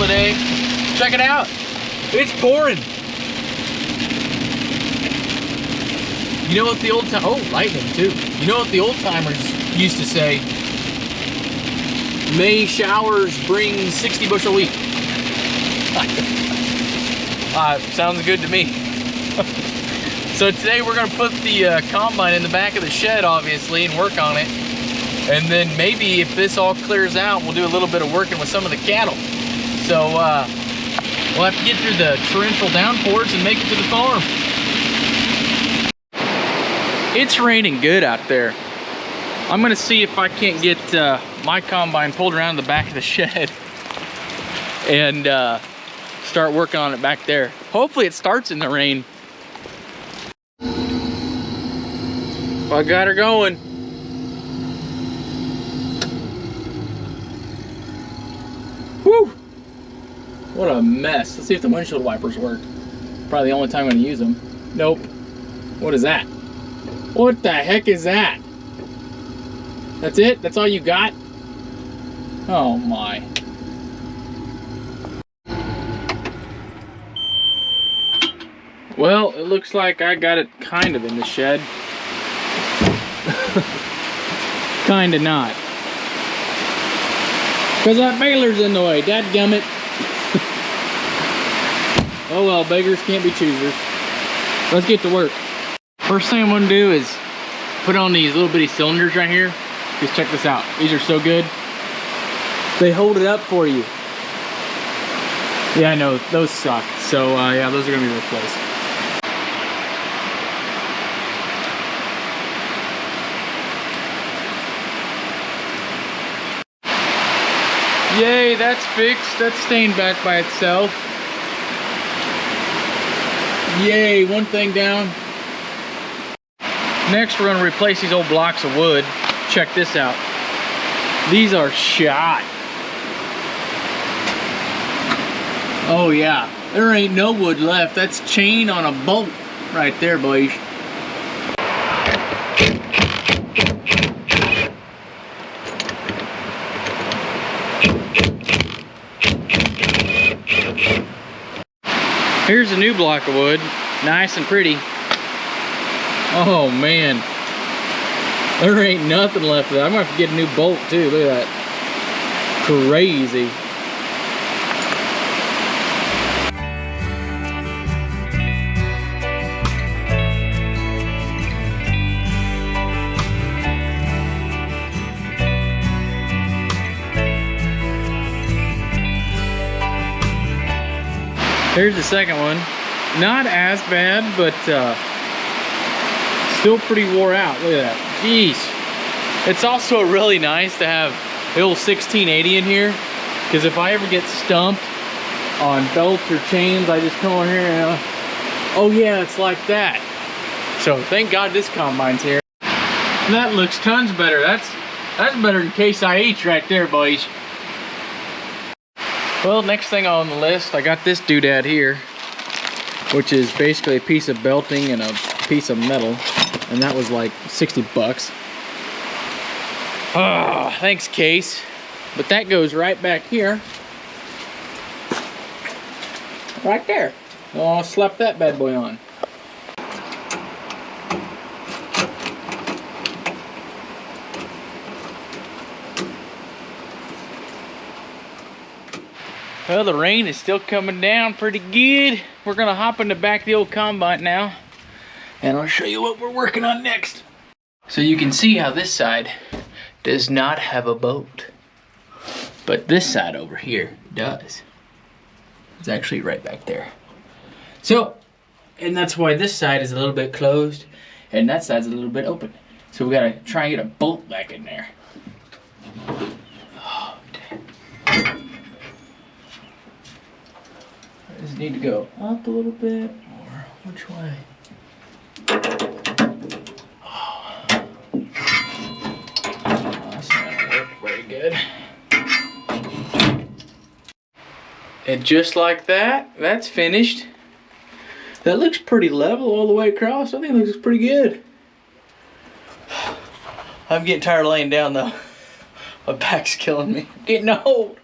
the day. Check it out. It's pouring. You know what the old time, oh, lightning too. You know what the old timers used to say? May showers bring 60 bushel wheat. Sounds good to me. So today we're gonna put the combine in the back of the shed, obviously, and work on it. And then maybe if this all clears out, we'll do a little bit of working with some of the cattle. So we'll have to get through the torrential downpours and make it to the farm. It's raining good out there. I'm gonna see if I can't get my combine pulled around the back of the shed and start working on it back there. Hopefully it starts in the rain. I got her going. Whew! What a mess. Let's see if the windshield wipers work. Probably the only time I'm gonna use them. Nope. What is that? What the heck is that? That's it? That's all you got? Oh my. Well, it looks like I got it kind of in the shed. Kinda not. Cause that baler's in the way, dadgummit. Oh well, beggars can't be choosers. Let's get to work. First thing I'm gonna do is put on these little bitty cylinders right here. Just check this out. These are so good. They hold it up for you. Yeah, I know, those suck. So yeah, those are gonna be replaced. Yay, that's fixed. That's staying back by itself. Yay, one thing down. Next, we're gonna replace these old blocks of wood. Check this out. These are shot. Oh yeah, there ain't no wood left. That's chain on a bolt right there, boys. Here's a new block of wood, nice and pretty. Oh man, there ain't nothing left of that. I'm gonna have to get a new bolt too, look at that. Crazy. Here's the second one. Not as bad, but still pretty wore out. Look at that. Jeez. It's also really nice to have the old 1680 in here, because if I ever get stumped on belts or chains, I just come over here and oh yeah, it's like that. So thank God this combine's here. That looks tons better. That's better than Case IH right there, boys. Well, next thing on the list, I got this doodad here, which is basically a piece of belting and a piece of metal, and that was like 60 bucks. Oh, thanks, Case. But that goes right back here. Right there. Well, I'll slap that bad boy on. Well, the rain is still coming down pretty good. We're gonna hop in the back of the old combine now, and I'll show you what we're working on next. So you can see how this side does not have a bolt, but this side over here does. It's actually right back there. So, and that's why this side is a little bit closed, and that side's a little bit open. So we gotta try and get a bolt back in there. Does it need to go up a little bit, or which way? Oh, that's not gonna work very good. And just like that, that's finished. That looks pretty level all the way across. I think it looks pretty good. I'm getting tired of laying down though. My back's killing me. I'm getting old.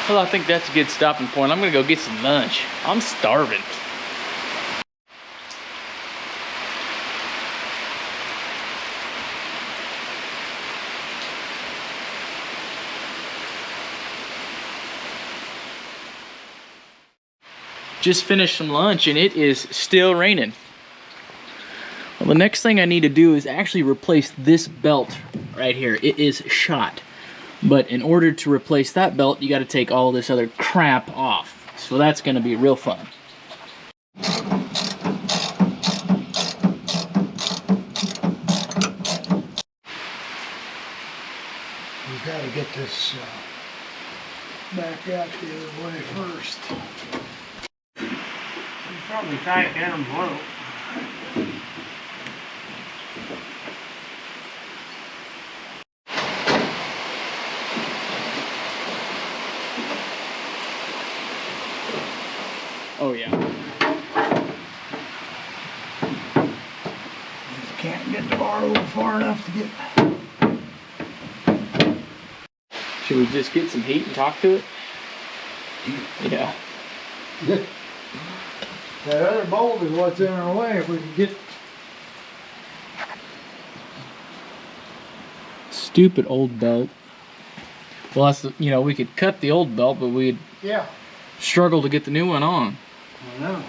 Well, I think that's a good stopping point. I'm gonna go get some lunch. I'm starving. Just finished some lunch and it is still raining. Well, the next thing I need to do is actually replace this belt right here. It is shot. But in order to replace that belt, you got to take all this other crap off. So that's going to be real fun. We've got to get this back out the other way first. You probably tight down below. Oh yeah. Just can't get the bar over far enough to get. Should we just get some heat and talk to it? Yeah. That other bolt is what's in our way. If we can get. Stupid old belt. Well, that's, you know, we could cut the old belt, but we'd struggle to get the new one on. I know.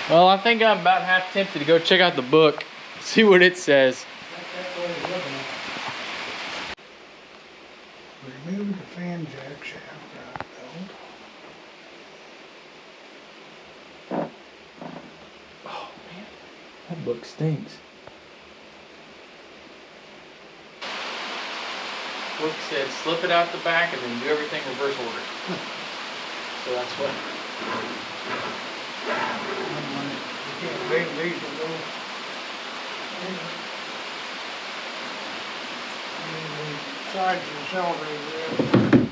Well, I think I'm about half tempted to go check out the book, see what it says. Remove the fan jack shaft right belt. Oh man, that book stinks. Book said slip it out the back and then do everything reverse order. So that's what. You can't bend these and go. Sides of the celebrator.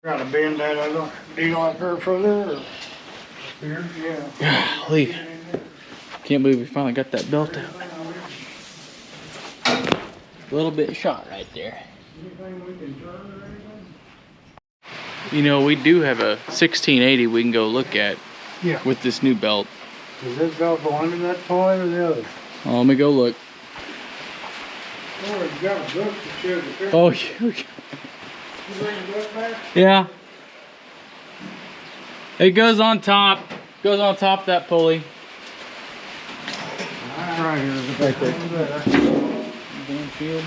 Trying to bend that other deal up here further, or here? Yeah. Golly. Can't believe we finally got that belt out. A little bit shot right there. Anything we can turn or anything? You know, we do have a 1680 we can go look at Yeah. with this new belt. Does this belt go under that point or the other? Oh, let me go look. Oh, it's got a book that shows the picture. Oh, You bring the book back? yeah. It goes on top. Goes on top of that pulley. Right here. Right there. Van Field.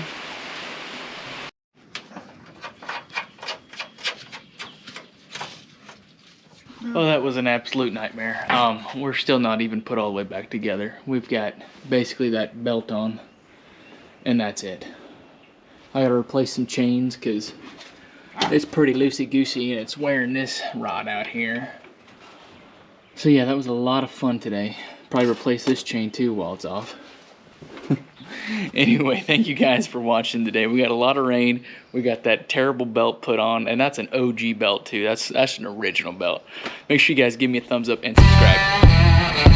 Oh, that was an absolute nightmare. We're still not even put all the way back together. We've got basically that belt on, and that's it. I gotta replace some chains because it's pretty loosey-goosey and it's wearing this rod out here. So yeah, that was a lot of fun today. Probably replace this chain too while it's off. Anyway, thank you guys for watching today. We got a lot of rain. We got that terrible belt put on, and that's an OG belt too. That's an original belt. Make sure you guys give me a thumbs up and subscribe.